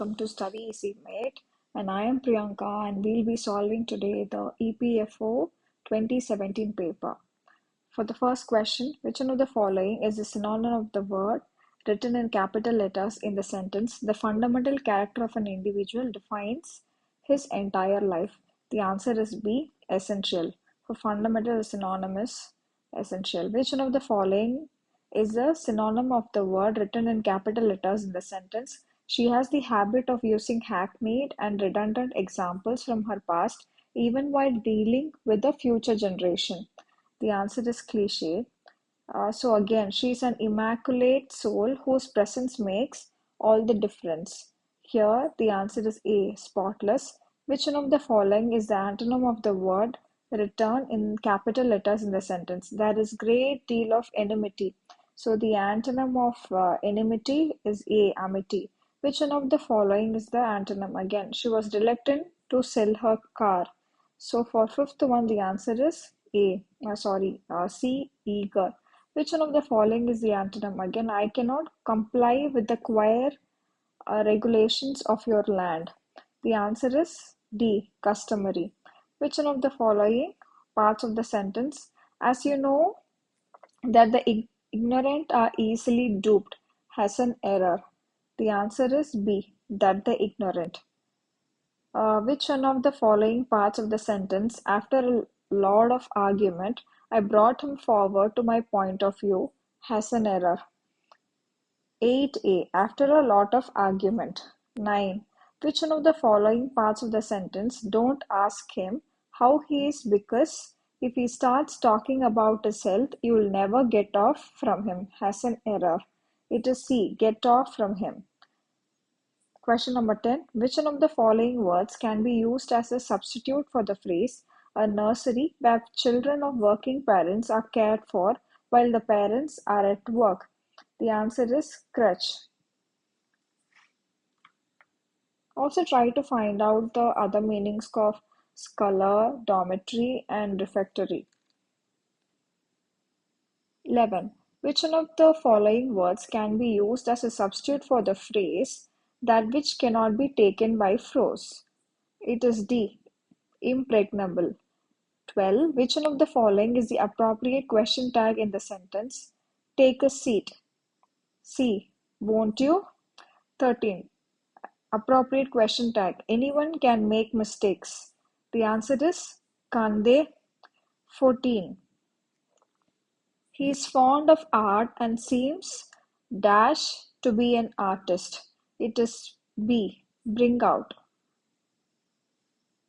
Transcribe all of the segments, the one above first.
welcome to Study Easy Mate. And I am Priyanka, and we'll be solving today the EPFO 2017 paper. For the first question, which one of the following is a synonym of the word written in capital letters in the sentence? The fundamental character of an individual defines his entire life. The answer is B, essential. For fundamental, the synonym is essential. Which one of the following is a synonym of the word written in capital letters in the sentence? She has the habit of using hackneyed and redundant examples from her past, even while dealing with the future generation. The answer is cliche. So again, she's an immaculate soul whose presence makes all the difference. Here, the answer is A, spotless. Which one of the following is the antonym of the word written in capital letters in the sentence? There is great deal of enmity. So the antonym of enmity is A, amity. Which one of the following is the antonym? Again, she was reluctant to sell her car. So for fifth one, the answer is C, eager. Which one of the following is the antonym? Again, I cannot comply with the choir regulations of your land. The answer is D, customary. Which one of the following parts of the sentence? As you know that the ignorant are easily duped has an error. The answer is B, that the ignorant. Which one of the following parts of the sentence, after a lot of argument, I brought him forward to my point of view, has an error? 8A, after a lot of argument. 9. Which one of the following parts of the sentence, don't ask him how he is because if he starts talking about his health, you will never get off from him, has an error? It is C, get off from him. Question number 10. Which one of the following words can be used as a substitute for the phrase a nursery where children of working parents are cared for while the parents are at work? The answer is crutch. Also try to find out the other meanings of scholar, dormitory, and refectory. 11. Which one of the following words can be used as a substitute for the phrase that which cannot be taken by force? It is D, impregnable. 12. Which one of the following is the appropriate question tag in the sentence? Take a seat. C, won't you? 13. Appropriate question tag. Anyone can make mistakes. The answer is can't they? 14. He is fond of art and seems dash to be an artist. It is B, bring out.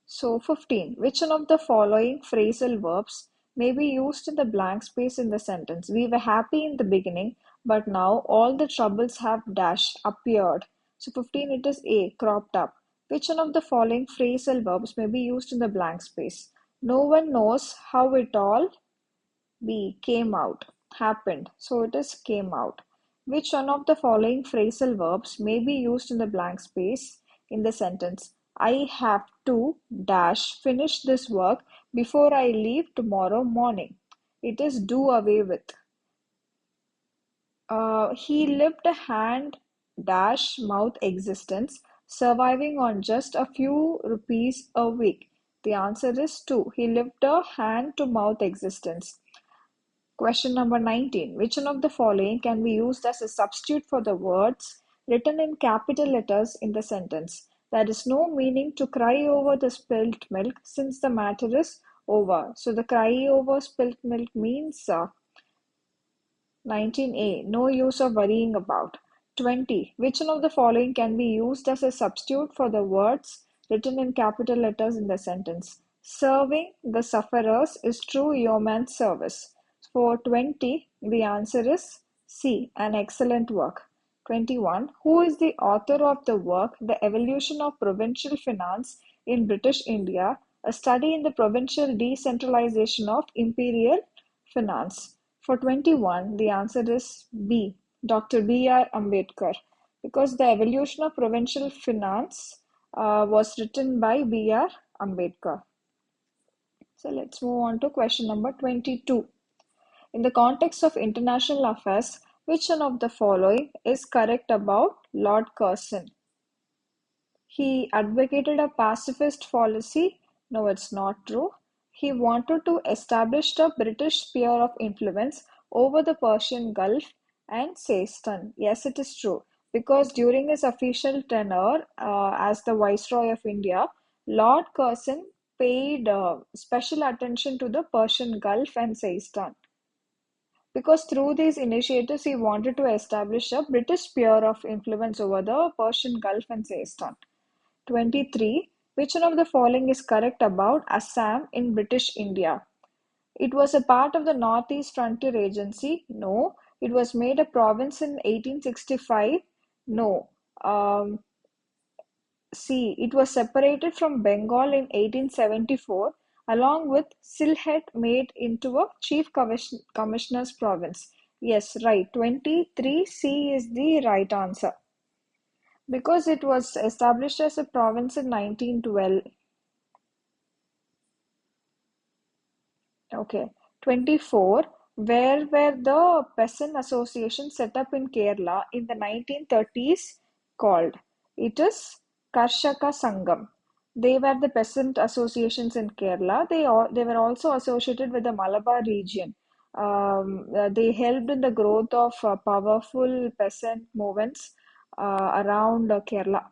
So 15. Which one of the following phrasal verbs may be used in the blank space in the sentence? We were happy in the beginning, but now all the troubles have dash appeared. So 15, it is A, cropped up. Which one of the following phrasal verbs may be used in the blank space? No one knows how it all B, came out, happened. So it is came out. Which one of the following phrasal verbs may be used in the blank space in the sentence? I have to dash finish this work before I leave tomorrow morning. It is do away with. He lived a hand dash mouth existence, surviving on just a few rupees a week. The answer is 2. He lived a hand to mouth existence. Question number 19. Which one of the following can be used as a substitute for the words written in capital letters in the sentence? There is no meaning to cry over the spilt milk since the matter is over. So the cry over spilt milk means 19A. No use of worrying about. 20. Which one of the following can be used as a substitute for the words written in capital letters in the sentence? Serving the sufferers is true yeoman's service. For 20, the answer is C, an excellent work. 21. Who is the author of the work The Evolution of Provincial Finance in British India, a study in the provincial decentralization of imperial finance? For 21, the answer is B, Dr. B.R. Ambedkar, because The Evolution of Provincial Finance was written by B.R. Ambedkar. So let's move on to question number 22. In the context of international affairs, which one of the following is correct about Lord Curzon? He advocated a pacifist policy. No, it's not true. He wanted to establish a British sphere of influence over the Persian Gulf and Seistan. Yes, it is true. Because during his official tenure as the Viceroy of India, Lord Curzon paid special attention to the Persian Gulf and Seistan. Because through these initiatives, he wanted to establish a British sphere of influence over the Persian Gulf and Seistan. 23. Which one of the following is correct about Assam in British India? It was a part of the Northeast Frontier Agency. No. It was made a province in 1865. No. C. It was separated from Bengal in 1874, along with Sylhet made into a Chief Commissioner's province. Yes, right. 23. C is the right answer. Because it was established as a province in 1912. Okay. 24. Where were the peasant associations set up in Kerala in the 1930s called? It is Karshaka Sangam. They were the peasant associations in Kerala. They were also associated with the Malabar region. They helped in the growth of powerful peasant movements around Kerala.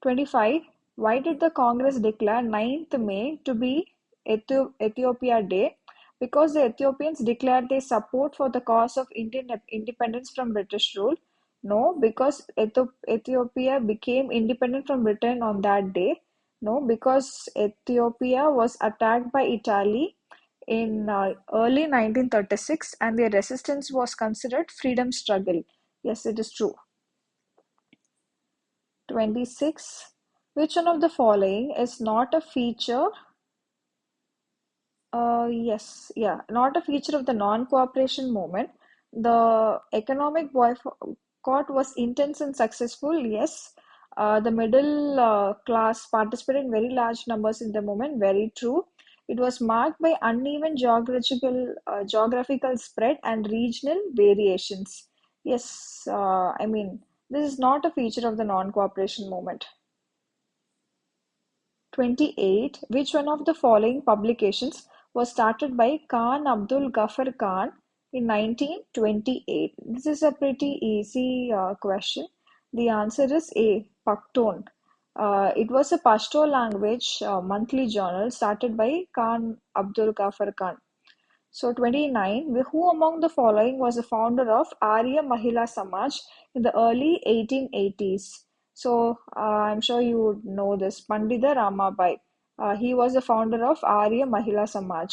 25. Why did the Congress declare 9th May to be Ethiopia Day? Because the Ethiopians declared their support for the cause of Indian independence from British rule. No, because Ethiopia became independent from Britain on that day. No, because Ethiopia was attacked by Italy in early 1936 and their resistance was considered freedom struggle. Yes, it is true. 26. Which one of the following is not a feature yes, yeah, not a feature of the non-cooperation movement. The economic boycott was intense and successful. Yes, the middle class participated in very large numbers in the movement. Very true. It was marked by uneven geographical spread and regional variations. Yes, I mean, this is not a feature of the non-cooperation movement. 28. Which one of the following publications was started by Khan Abdul Ghaffar Khan in 1928? This is a pretty easy question. The answer is A. Pakhtun. It was a Pashto language monthly journal started by Khan Abdul Ghaffar Khan. So 29, who among the following was the founder of Arya Mahila Samaj in the early 1880s? So I'm sure you would know this, Pandita Ramabai. He was the founder of Arya Mahila Samaj.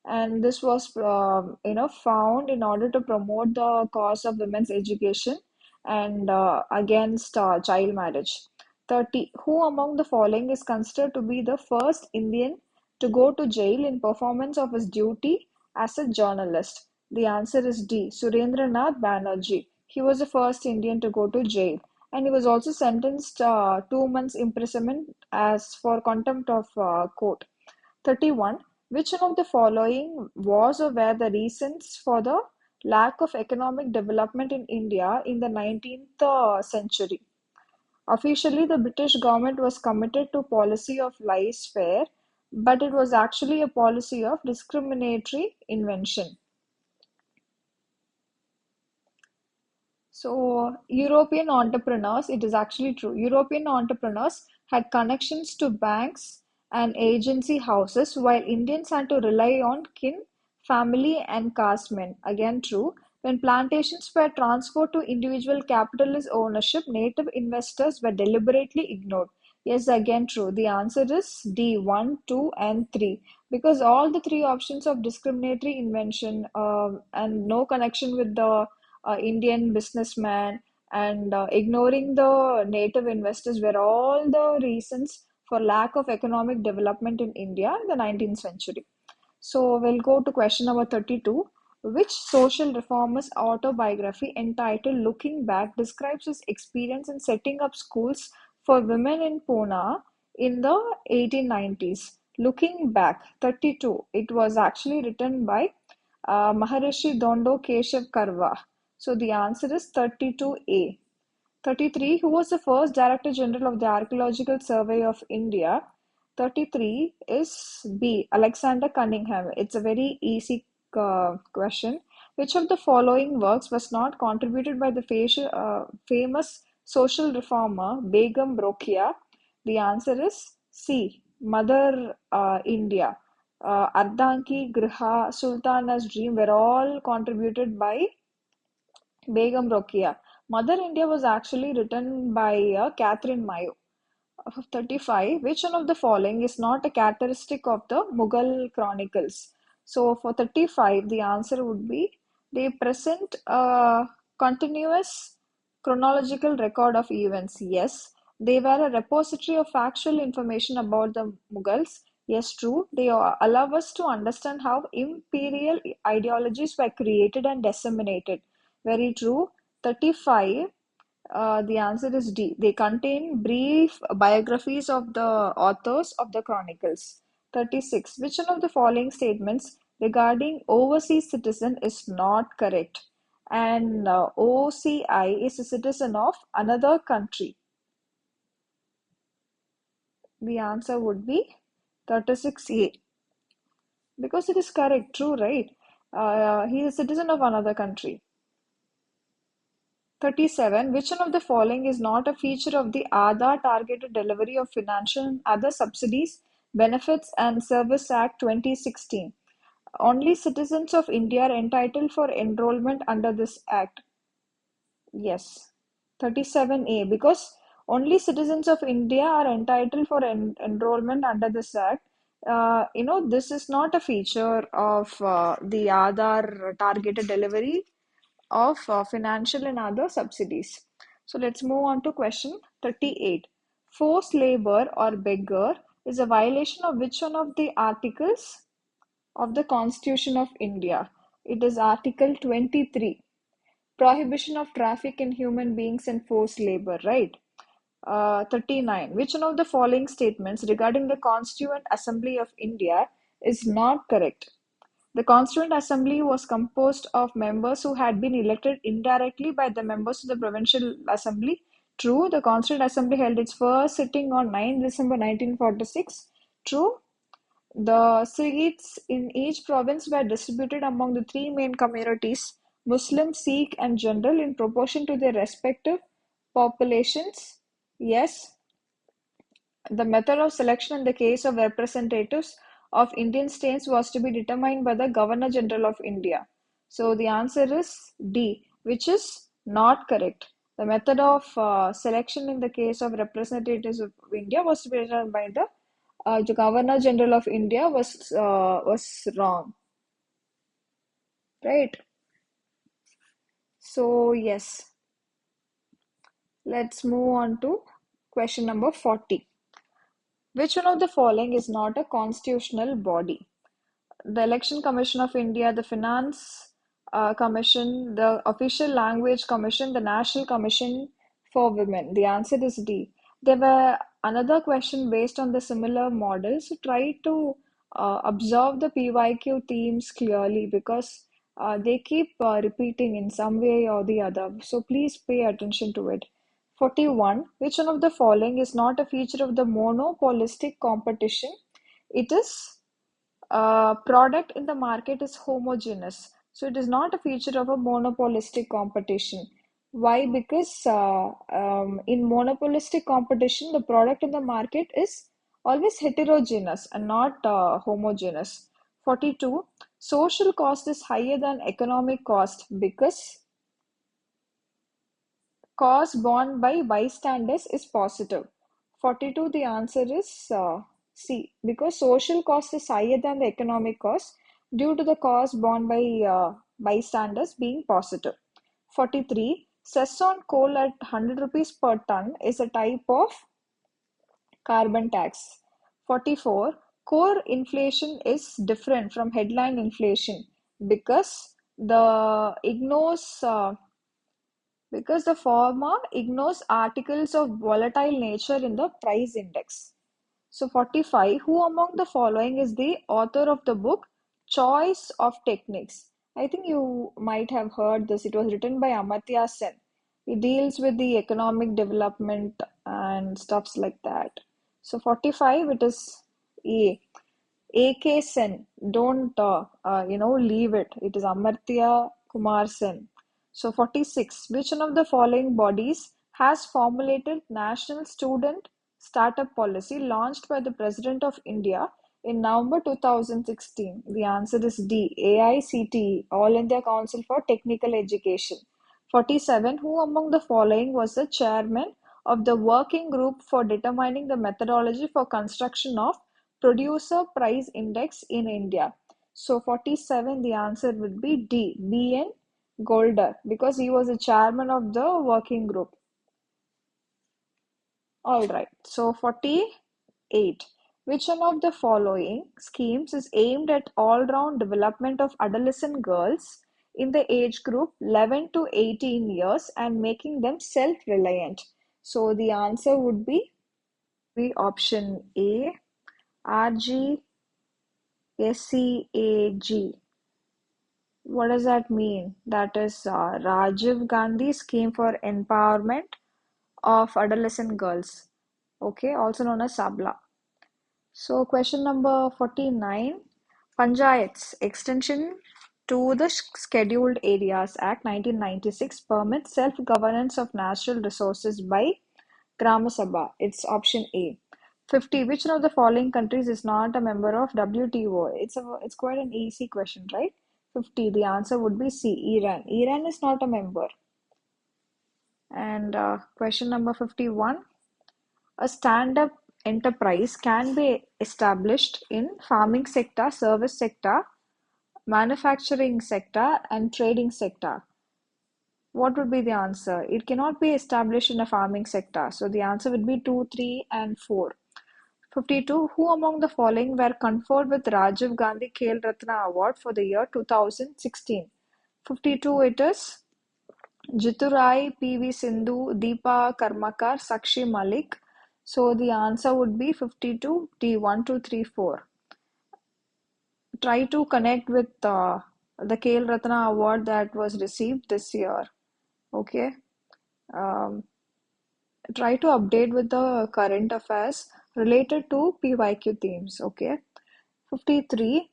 And this was, found in order to promote the cause of women's education and against child marriage. 30, who among the following is considered to be the first Indian to go to jail in performance of his duty as a journalist? The answer is D. Surendranath Banerjee. He was the first Indian to go to jail, and he was also sentenced 2 months imprisonment as for contempt of court. 31. Which one of the following was or were the reasons for the lack of economic development in India in the 19th century? Officially, the British government was committed to policy of laissez-faire, but it was actually a policy of discriminatory invention. So, European entrepreneurs, it is actually true. European entrepreneurs had connections to banks and agency houses, while Indians had to rely on kin, family, and castemen. Again, true. When plantations were transferred to individual capitalist ownership, native investors were deliberately ignored. Yes, again, true. The answer is D, 1, 2, and 3. Because all the three options of discriminatory invention and no connection with the Indian businessman and ignoring the native investors were all the reasons for lack of economic development in India in the 19th century. So we'll go to question number 32. Which social reformist autobiography entitled Looking Back describes his experience in setting up schools for women in Pune in the 1890s? Looking Back, 32. It was actually written by Maharishi Dondo Keshav Karwa. So the answer is 32A. 33. Who was the first Director General of the Archaeological Survey of India? 33 is B. Alexander Cunningham. It's a very easy question. Which of the following works was not contributed by the famous social reformer Begum Rokia? The answer is C. Mother India. Ardanki, Griha, Sultana's Dream were all contributed by Begum Rokia. Mother India was actually written by Catherine Mayo. 35. Which one of the following is not a characteristic of the Mughal chronicles? So for 35, the answer would be they present a continuous chronological record of events. Yes. They were a repository of factual information about the Mughals. Yes, true. They allow us to understand how imperial ideologies were created and disseminated. Very true. 35. The answer is D. They contain brief biographies of the authors of the chronicles. 36. Which one of the following statements regarding overseas citizen is not correct? And OCI is a citizen of another country. The answer would be 36A. Because it is correct, true, right? He is a citizen of another country. 37. Which one of the following is not a feature of the Aadhaar targeted delivery of financial and other subsidies, benefits and Service Act 2016? Only citizens of India are entitled for enrollment under this act. Yes. 37A. Because only citizens of India are entitled for enrollment under this act. This is not a feature of the Aadhaar targeted delivery of financial and other subsidies. So let's move on to question 38. Forced labor or beggar is a violation of which one of the articles of the Constitution of India? It is Article 23. Prohibition of traffic in human beings and forced labor, right? 39. Which one of the following statements regarding the Constituent Assembly of India is not correct? The Constituent Assembly was composed of members who had been elected indirectly by the members of the Provincial Assembly. True, the Constituent Assembly held its first sitting on 9 December 1946. True, the seats in each province were distributed among the three main communities, Muslim, Sikh, and General, in proportion to their respective populations. Yes, the method of selection in the case of representatives of Indian states was to be determined by the Governor General of India. So the answer is D, which is not correct. The method of selection in the case of representatives of India was to be determined by the Governor General of India was wrong, right? So yes, let's move on to question number 40. Which one of the following is not a constitutional body? The Election Commission of India, the Finance Commission, the Official Language Commission, the National Commission for Women. The answer is D. There were another question based on the similar models. So try to observe the PYQ themes clearly because they keep repeating in some way or the other. So please pay attention to it. 41. Which one of the following is not a feature of the monopolistic competition? It is product in the market is homogeneous. So it is not a feature of a monopolistic competition. Why? Because in monopolistic competition, the product in the market is always heterogeneous and not homogeneous. 42. Social cost is higher than economic cost because cost borne by bystanders is positive. 42, the answer is C, because social cost is higher than the economic cost due to the cost borne by bystanders being positive. 43, cess on coal at 100 rupees per ton is a type of carbon tax. 44, core inflation is different from headline inflation because the former ignores articles of volatile nature in the price index. So 45, who among the following is the author of the book Choice of Techniques? I think you might have heard this. It was written by Amartya Sen. It deals with the economic development and stuffs like that. So 45, it is A. AK Sen, don't leave it. It is Amartya Kumar Sen. So 46, which one of the following bodies has formulated National Student Startup Policy launched by the President of India in November 2016? The answer is D, AICTE, All India Council for Technical Education. 47, who among the following was the chairman of the working group for determining the methodology for construction of Producer Price Index in India? So 47, the answer would be D, B.N. Golder, because he was the chairman of the working group. All right, so 48. Which one of the following schemes is aimed at all-round development of adolescent girls in the age group 11 to 18 years and making them self-reliant? So the answer would be option A, RGSCAG. What does that mean? That is Rajiv Gandhi Scheme for Empowerment of Adolescent Girls. Okay, also known as SABLA. So question number 49. Panchayats extension to the Scheduled Areas Act 1996 permits self-governance of natural resources by Grama Sabha. It's option A. 50. Which one of the following countries is not a member of WTO? It's quite an easy question, right? 50. The answer would be C, Iran. Iran is not a member. And question number 51. A stand-up enterprise can be established in farming sector, service sector, manufacturing sector, and trading sector. What would be the answer? It cannot be established in a farming sector. So the answer would be 2, 3, and 4. 52. Who among the following were conferred with Rajiv Gandhi Khel Ratna Award for the year 2016? 52, it is Jitu Rai, PV Sindhu, Deepa Karmakar, Sakshi Malik. So the answer would be 52, D, 1, 2, 3, 4. Try to connect with the Khel Ratna Award that was received this year. Okay. Um, Try to update with the current affairs related to PYQ themes. Okay. 53.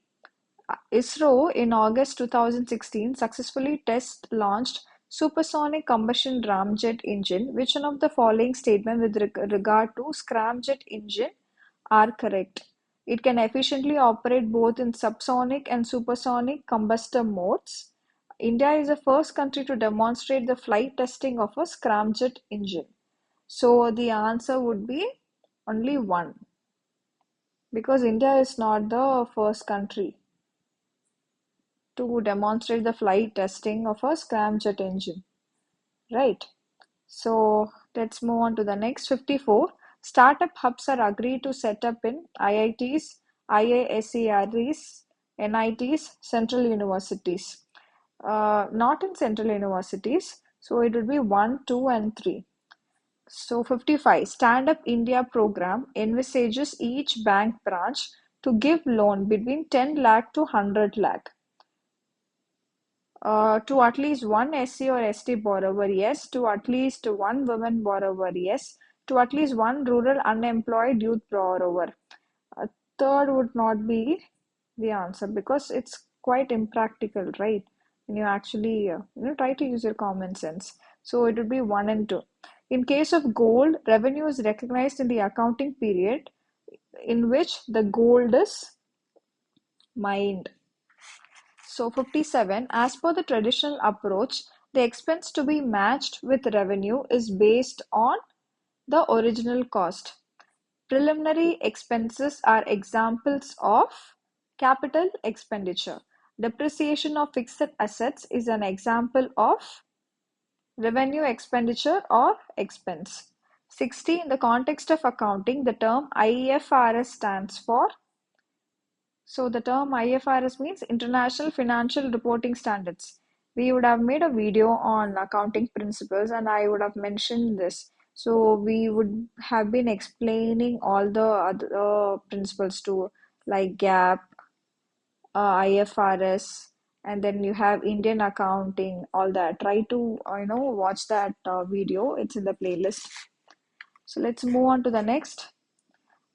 ISRO in August 2016 successfully test launched supersonic combustion ramjet engine. Which one of the following statements with regard to scramjet engine are correct? It can efficiently operate both in subsonic and supersonic combustor modes. India is the first country to demonstrate the flight testing of a scramjet engine. So the answer would be only one, because India is not the first country to demonstrate the flight testing of a scramjet engine, right? So let's move on to the next. 54. Startup hubs are agreed to set up in IITs, IISERs, NITs, central universities. Not in central universities, so it would be 1, 2, and 3. So 55. Stand Up India program envisages each bank branch to give loan between 10 lakh to 100 lakh. To at least one SC or ST borrower, yes. To at least one woman borrower, yes. To at least one rural unemployed youth borrower. Third would not be the answer because it's quite impractical, right? When you actually try to use your common sense. So it would be 1 and 2. In case of gold, revenue is recognized in the accounting period in which the gold is mined. So 57, as per the traditional approach, the expense to be matched with revenue is based on the original cost. Preliminary expenses are examples of capital expenditure. Depreciation of fixed assets is an example of revenue expenditure or expense. 60, in the context of accounting, the term IFRS stands for. So the term IFRS means International Financial Reporting Standards. We would have made a video on accounting principles and I would have mentioned this. So we would have been explaining all the other principles too, like GAAP, IFRS, and then you have Indian accounting, all that. Try to watch that video. It's in the playlist. So let's move on to the next.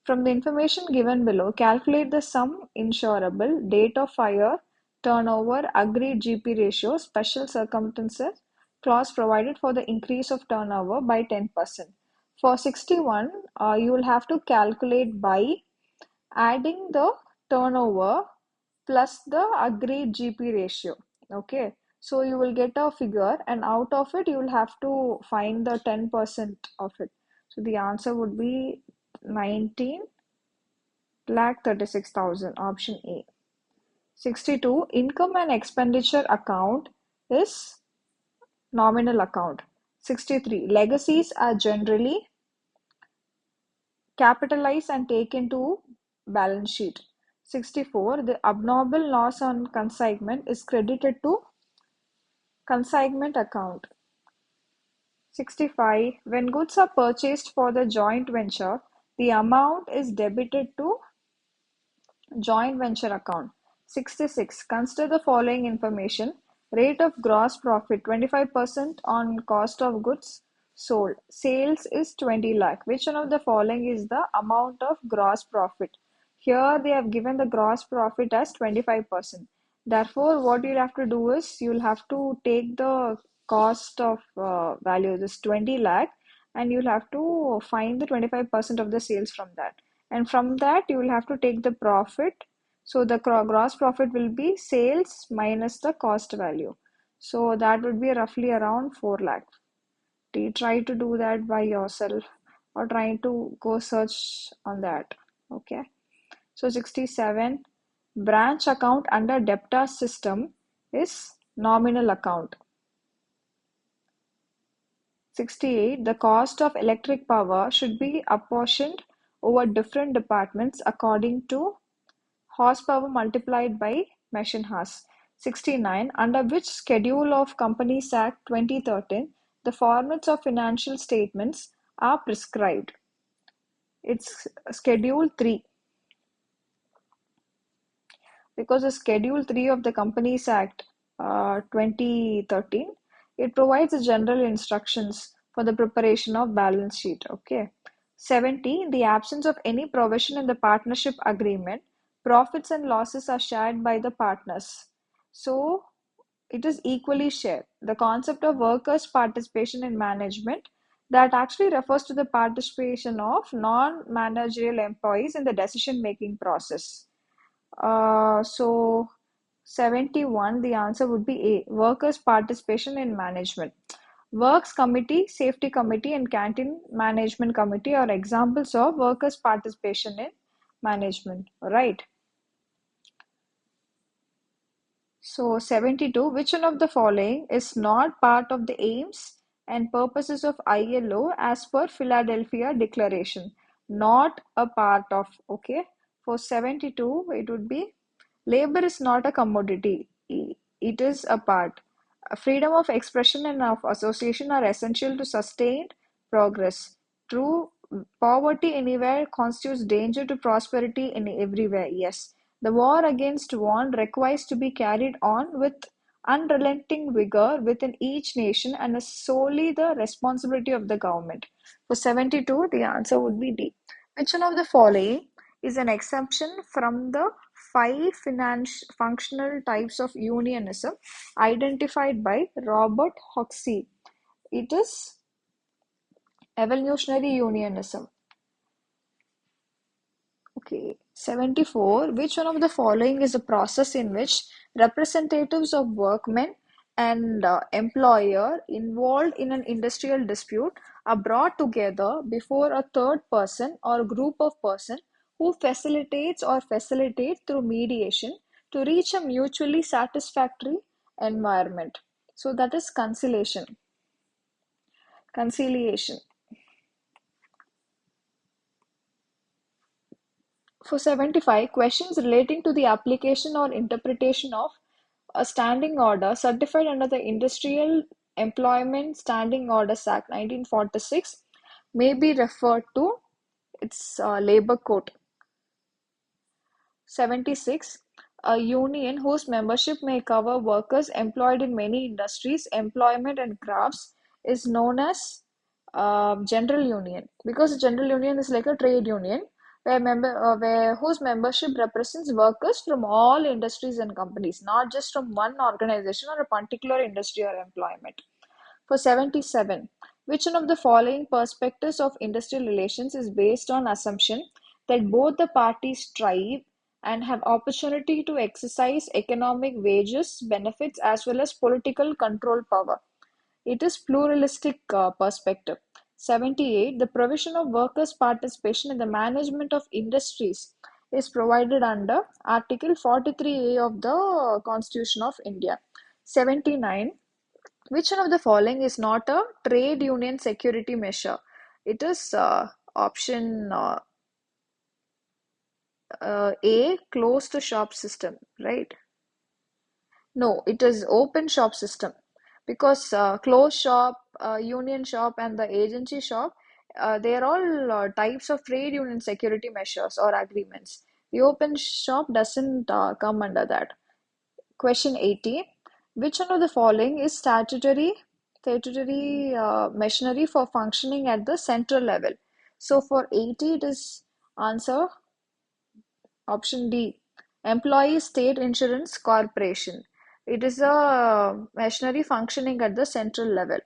From the information given below, calculate the sum insurable, date of fire, turnover, agreed GP ratio, special circumstances, clause provided for the increase of turnover by 10%. For 61, you will have to calculate by adding the turnover plus the agreed GP ratio. Okay, so you will get a figure, and out of it, you will have to find the 10% of it. So the answer would be 19,36,000, option A. 62, income and expenditure account is nominal account. 63, legacies are generally capitalized and taken to balance sheet. 64, the abnormal loss on consignment is credited to consignment account. 65, when goods are purchased for the joint venture, the amount is debited to joint venture account. 66, consider the following information. Rate of gross profit 25% on cost of goods sold. Sales is 20 lakh. Which one of the following is the amount of gross profit? Here they have given the gross profit as 25%. Therefore, what you'll have to do is you'll have to take the cost of value, this 20 lakh, and you'll have to find the 25% of the sales from that. And from that, you will have to take the profit. So the gross profit will be sales minus the cost value. So that would be roughly around 4 lakh. Try to do that by yourself or try to go search on that. Okay. So 67, branch account under debtor system is nominal account. 68, the cost of electric power should be apportioned over different departments according to horsepower multiplied by machine hours. 69, under which schedule of Companies Act 2013 the formats of financial statements are prescribed? It's Schedule 3. Because the Schedule 3 of the Companies Act 2013, it provides the general instructions for the preparation of balance sheet. Okay. 70, in the absence of any provision in the partnership agreement, profits and losses are shared by the partners. So it is equally shared. The concept of workers' participation in management, that actually refers to the participation of non-managerial employees in the decision-making process. So 71, the answer would be A, workers' participation in management. Works committee, safety committee, and canteen management committee are examples of workers' participation in management, right? So 72, which one of the following is not part of the aims and purposes of ILO as per Philadelphia Declaration? Not a part of, okay? For 72, it would be labor is not a commodity. It is a part. Freedom of expression and of association are essential to sustained progress. True, poverty anywhere constitutes danger to prosperity in everywhere. Yes. The war against want requires to be carried on with unrelenting vigor within each nation and is solely the responsibility of the government. For 72, the answer would be D. Which one of the following is an exception from the five functional types of unionism identified by Robert Hoxie? It is evolutionary unionism. Okay, 74. Which one of the following is a process in which representatives of workmen and employer involved in an industrial dispute are brought together before a third person or group of person who facilitates or facilitate through mediation to reach a mutually satisfactory environment? So that is conciliation. Conciliation. For 75, questions relating to the application or interpretation of a standing order certified under the Industrial Employment Standing Orders Act 1946 may be referred to its labor code. 76. A union whose membership may cover workers employed in many industries, employment, and crafts is known as general union, because a general union is like a trade union where whose membership represents workers from all industries and companies, not just from one organization or a particular industry or employment. For 77, which one of the following perspectives of industrial relations is based on assumption that both the parties strive and have opportunity to exercise economic wages, benefits, as well as political control power? It is pluralistic perspective. 78, the provision of workers' participation in the management of industries is provided under Article 43A of the Constitution of India. 79, which one of the following is not a trade union security measure? It is option A, closed shop system, right? No, it is open shop system, because closed shop, union shop, and the agency shop, they are all types of trade union security measures or agreements. The open shop doesn't come under that. Question 80. Which one of the following is statutory machinery for functioning at the central level? So for 80, it is answer option D. Employee State Insurance Corporation. It is a machinery functioning at the central level.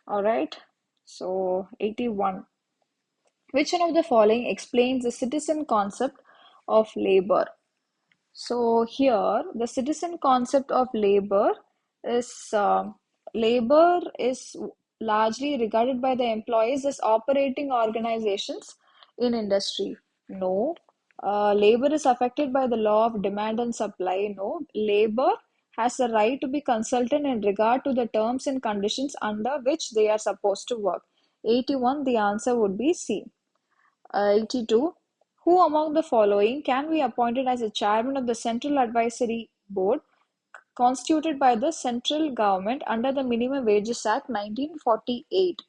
All right. So 81. Which one of the following explains the citizen concept of labor? So here, the citizen concept of labor is largely regarded by the employees as operating organizations in industry. No. Labor is affected by the law of demand and supply. No. Labor has a right to be consulted in regard to the terms and conditions under which they are supposed to work. 81, the answer would be C. 82. Who among the following can be appointed as a chairman of the Central Advisory Board constituted by the central government under the Minimum Wages Act 1948?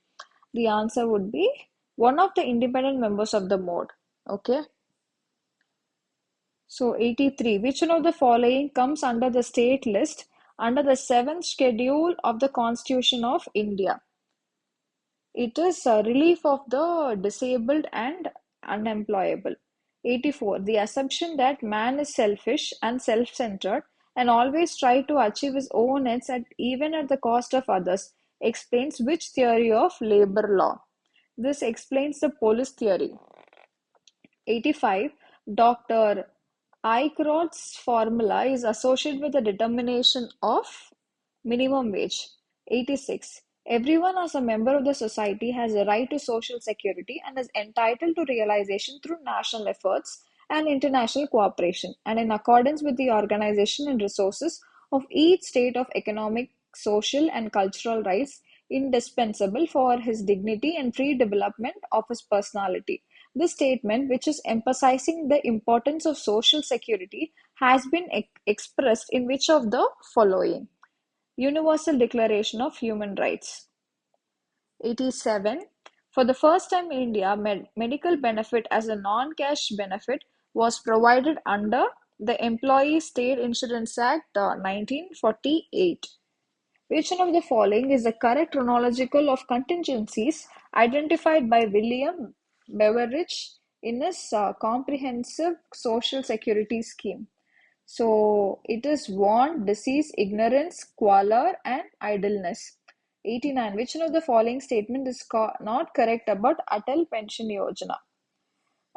The answer would be one of the independent members of the board. Okay. So 83. Which one of the following comes under the state list under the 7th schedule of the Constitution of India? It is relief of the disabled and unemployable. 84. The assumption that man is selfish and self-centered and always try to achieve his own ends even at the cost of others explains which theory of labor law? This explains the police theory. 85. Dr. Eichrott's formula is associated with the determination of minimum wage. 86. Everyone as a member of the society has a right to social security and is entitled to realization through national efforts and international cooperation, and in accordance with the organization and resources of each state of economic, social, and cultural rights indispensable for his dignity and free development of his personality. This statement, which is emphasizing the importance of social security, has been expressed in which of the following? Universal Declaration of Human Rights. 87. For the first time in India, medical benefit as a non-cash benefit was provided under the Employee State Insurance Act 1948. Which one of the following is the correct chronological of contingencies identified by William Beveridge in his comprehensive social security scheme? So it is want, disease, ignorance, squalor, and idleness. 89. Which one of the following statement is not correct about Atal Pension Yojana?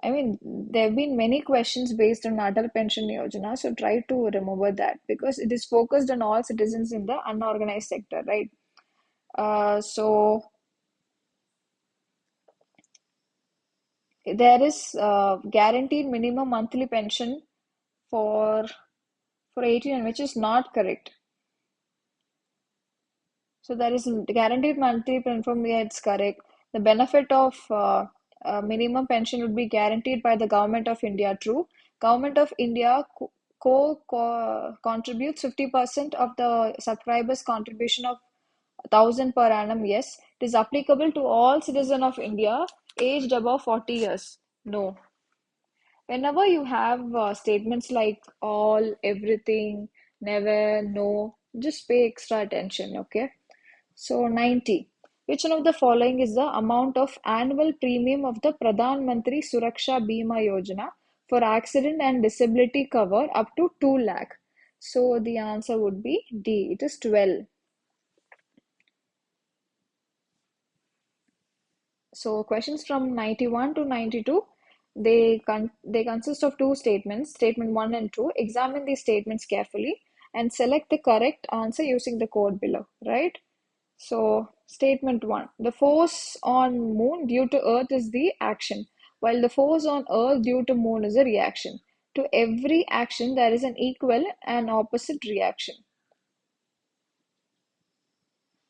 I mean, there have been many questions based on Atal Pension Yojana, so try to remember that because it is focused on all citizens in the unorganized sector, right? So there is guaranteed minimum monthly pension for 18, which is not correct. So there is guaranteed monthly pension, yeah, it's correct. The benefit of minimum pension would be guaranteed by the Government of India, true. Government of India contributes 50% of the subscribers' contribution of 1,000 per annum, yes. It is applicable to all citizens of India aged above 40 years. No. Whenever you have statements like all, everything, never, no, just pay extra attention, okay? So 90. Which one of the following is the amount of annual premium of the Pradhan Mantri Suraksha Bima Yojana for accident and disability cover up to 2 lakh? So the answer would be D. It is 12. So questions from 91 to 92, they consist of two statements, statement 1 and 2. Examine these statements carefully and select the correct answer using the code below, right? So statement 1, the force on moon due to earth is the action, while the force on earth due to moon is a reaction. To every action there is an equal and opposite reaction.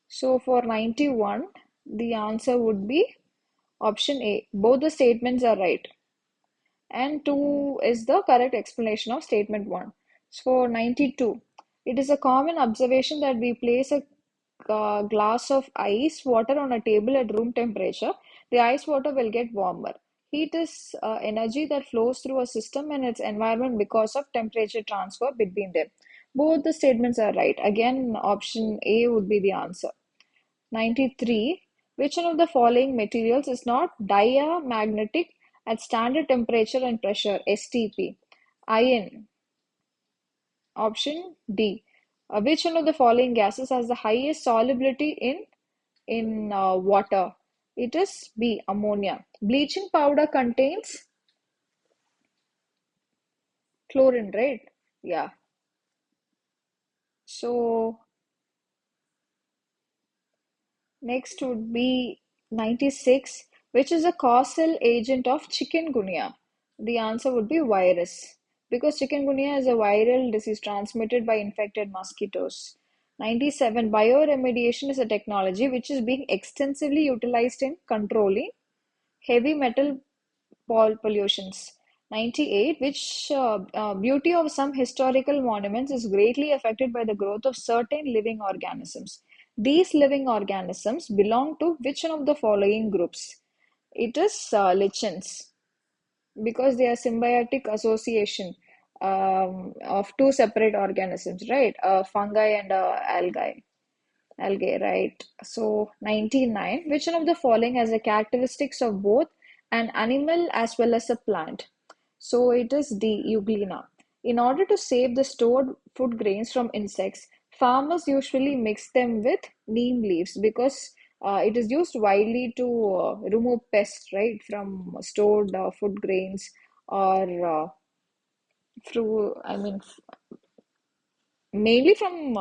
So for 91, the answer would be option A. Both the statements are right. And 2 is the correct explanation of statement 1. So for 92, it is a common observation that we place a glass of ice water on a table at room temperature, the ice water will get warmer. Heat is energy that flows through a system and its environment because of temperature transfer between them. Both the statements are right. Again, option A would be the answer. 93. Which one of the following materials is not diamagnetic at standard temperature and pressure (STP)? Iron. Option D. Which one of the following gases has the highest solubility in water? It is B. Ammonia. Bleaching powder contains chlorine, right? Yeah. So next would be 96, which is a causal agent of chikungunya. The answer would be virus, because chikungunya is a viral disease transmitted by infected mosquitoes. 97, bioremediation is a technology which is being extensively utilized in controlling heavy metal pollutions. 98, which beauty of some historical monuments is greatly affected by the growth of certain living organisms. These living organisms belong to which one of the following groups? It is lichens, because they are symbiotic association of two separate organisms, right? Fungi and algae, right? So 99, which one of the following has the characteristics of both an animal as well as a plant? So it is D, euglena. In order to save the stored food grains from insects, farmers usually mix them with neem leaves, because it is used widely to remove pests, right, from stored food grains, or mainly from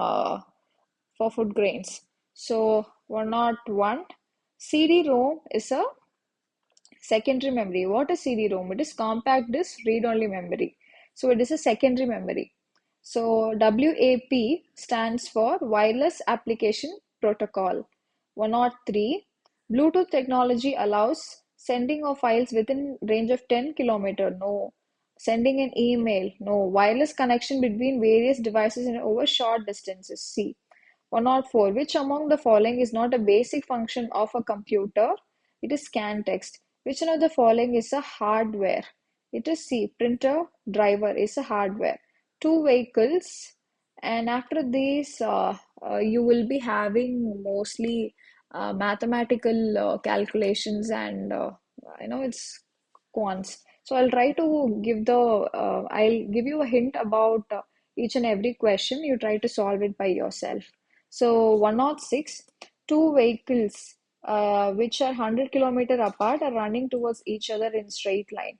for food grains. So 101, CD-ROM is a secondary memory. What is CD-ROM? It is compact disk read-only memory. So it is a secondary memory. So WAP stands for Wireless Application Protocol. 103, Bluetooth technology allows sending of files within range of 10 kilometer. No. Sending an email. No. Wireless connection between various devices in over short distances. C. 104. Which among the following is not a basic function of a computer? It is scan text. Which one of the following is a hardware? It is C. Printer driver is a hardware. Two vehicles, and after these, you will be having mostly mathematical calculations, and it's quants. So I'll give you a hint about each and every question. You try to solve it by yourself. So 106, two vehicles which are 100 kilometer apart are running towards each other in straight line.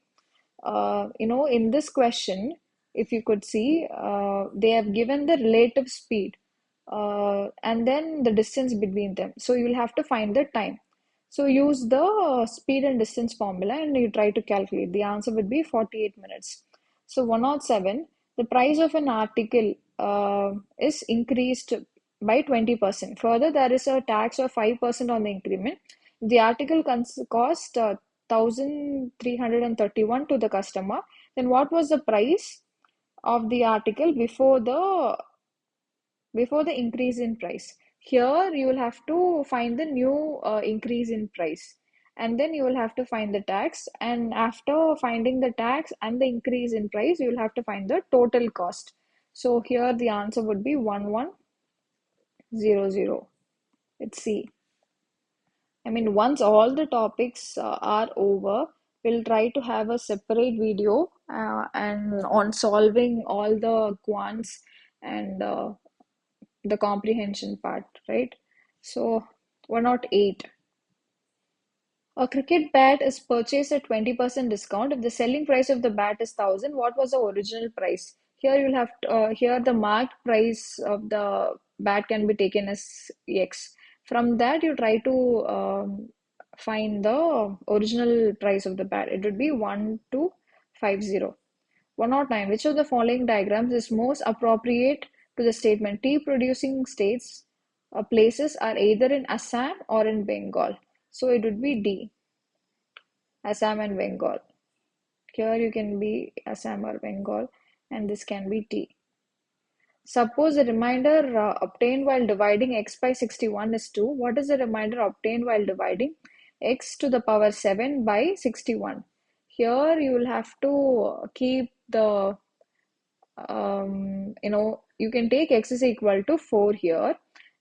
In this question, if you could see, they have given the relative speed and then the distance between them. So you will have to find the time. So use the speed and distance formula and you try to calculate. The answer would be 48 minutes. So 107, the price of an article is increased by 20%. Further, there is a tax of 5% on the increment. The article cost 1,331 to the customer. Then what was the price of the article before the increase in price? Here you will have to find the new increase in price. and then you will have to find the tax, and after finding the tax and the increase in price, you will have to find the total cost. So here the answer would be 1100. It's C. I mean, once all the topics are over, we'll try to have a separate video and on solving all the quants and the comprehension part, right? So 108. A cricket bat is purchased at 20% discount. If the selling price of the bat is 1,000, what was the original price? Here you'll have to, here the marked price of the bat can be taken as X. From that, you try to find the original price of the bat. It would be 1250. 109. Which of the following diagrams is most appropriate to the statement tea producing states places are either in Assam or in Bengal? So it would be D, Assam and Bengal. Here you can be Assam or Bengal, and this can be T. Suppose a remainder obtained while dividing x by 61 is 2. What is the remainder obtained while dividing x to the power 7 by 61? Here you will have to keep the you can take x is equal to 4 here,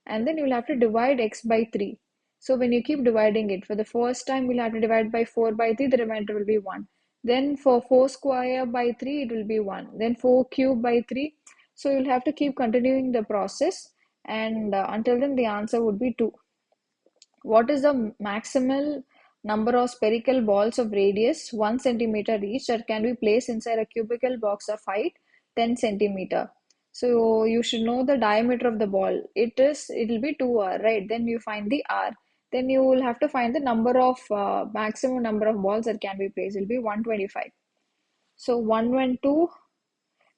and then you'll have to divide x by 3. So when you keep dividing it, for the first time we'll have to divide by 4 by 3, the remainder will be 1. Then for 4 square by 3, it will be 1. Then 4 cube by 3. So you'll have to keep continuing the process, and until then the answer would be 2. What is the maximal number of spherical balls of radius 1 centimeter each that can be placed inside a cubical box of height 10 centimeter? So you should know the diameter of the ball. It'll be 2r, right? Then you find the r. Then you will have to find the number of maximum number of balls that can be placed. It'll be 125. So 112.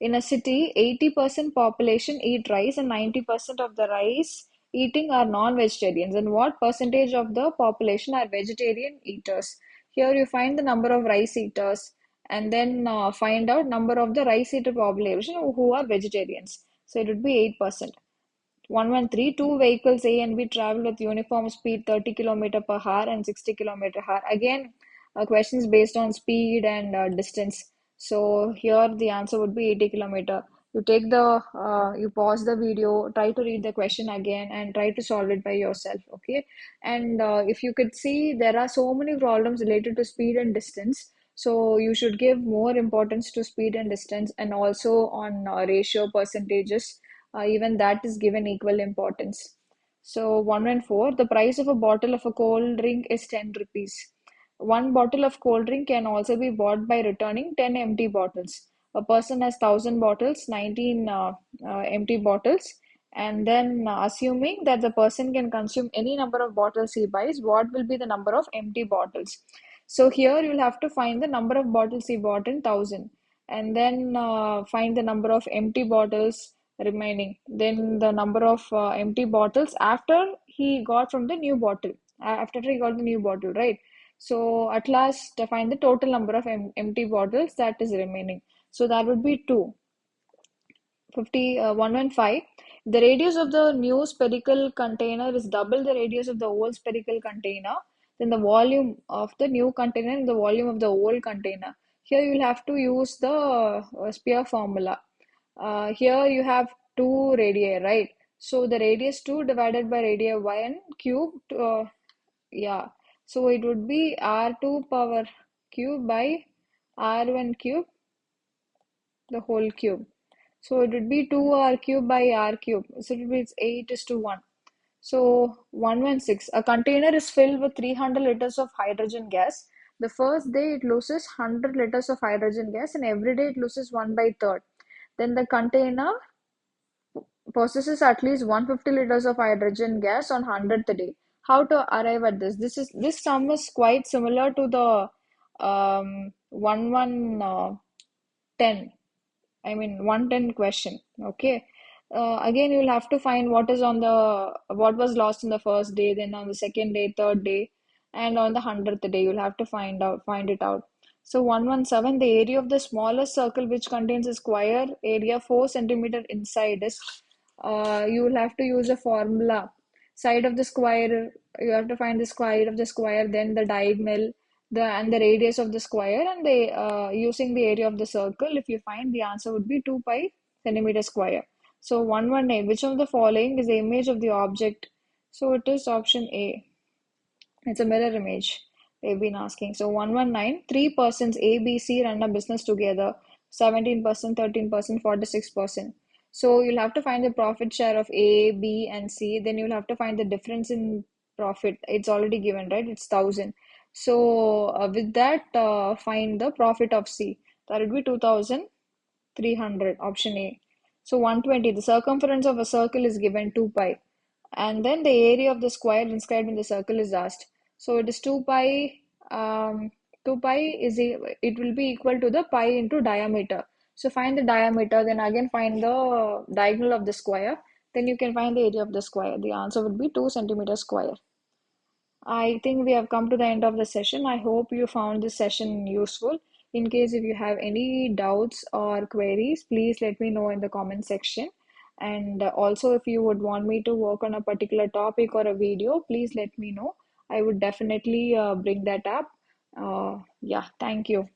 In a city, 80% population eat rice and 90% of the rice eating are non-vegetarians. And what percentage of the population are vegetarian eaters? Here you find the number of rice eaters and then find out number of the rice eater population who are vegetarians. So it would be 8%. 113. Two vehicles A and B travel with uniform speed 30 km per hour and 60 km per hour. Again, questions based on speed and distance. So here the answer would be 80 km. You pause the video, try to read the question again and try to solve it by yourself, okay? And if you could see, there are so many problems related to speed and distance. So you should give more importance to speed and distance, and also on ratio percentages, even that is given equal importance. So 114, the price of a bottle of a cold drink is 10 rupees. One bottle of cold drink can also be bought by returning 10 empty bottles. A person has 1,000 bottles, 19 empty bottles, and then assuming that the person can consume any number of bottles he buys, what will be the number of empty bottles? So here you'll have to find the number of bottles he bought in 1,000, and then find the number of empty bottles remaining. Then the number of empty bottles after he got from the new bottle, after he got the new bottle, right? So at last find the total number of empty bottles that is remaining. So that would be 2. 115. The radius of the new spherical container is double the radius of the old spherical container. Then the volume of the new container and the volume of the old container. Here you will have to use the sphere formula. Here you have 2 radii, right? So the radius 2 divided by radii 1 cube, yeah. So it would be r2 power cube by r1 cube, the whole cube. So it would be 2r cube by r cube. So it would be 8:1. So 116. A container is filled with 300 liters of hydrogen gas. The first day it loses 100 liters of hydrogen gas, and every day it loses 1 by third. Then the container possesses at least 150 liters of hydrogen gas on 100th day. How to arrive at this? This sum is quite similar to the 110. I mean 110 question. Okay. Again, you'll have to find what was lost in the first day, then on the second day, third day, and on the 100th day. You'll have to find it out. So 117, the area of the smallest circle which contains a square area 4 centimeter inside is, you will have to use a formula. side of the square, you have to find the side of the square, then the diagonal, and the radius of the square, and using the area of the circle. If you find, the answer would be 2 pi centimeter square. So 118, which of the following is the image of the object? So it is option A. It's a mirror image they've been asking. So 119, three persons A, B, C run a business together. 17%, 13%, 46%. So you'll have to find the profit share of A, B, and C. Then you'll have to find the difference in profit. It's already given, right? It's 1,000. So with that, find the profit of C. That would be 2,300, option A. So 120, the circumference of a circle is given 2 pi. And then the area of the square inscribed in the circle is asked. So it is 2 pi, 2 pi it will be equal to the pi into diameter. So find the diameter, then again find the diagonal of the square. Then you can find the area of the square. The answer would be 2 centimeters square. I think we have come to the end of the session. I hope you found this session useful. In case if you have any doubts or queries, please let me know in the comment section. And also, if you would want me to work on a particular topic or a video, please let me know. I would definitely bring that up. Yeah, thank you.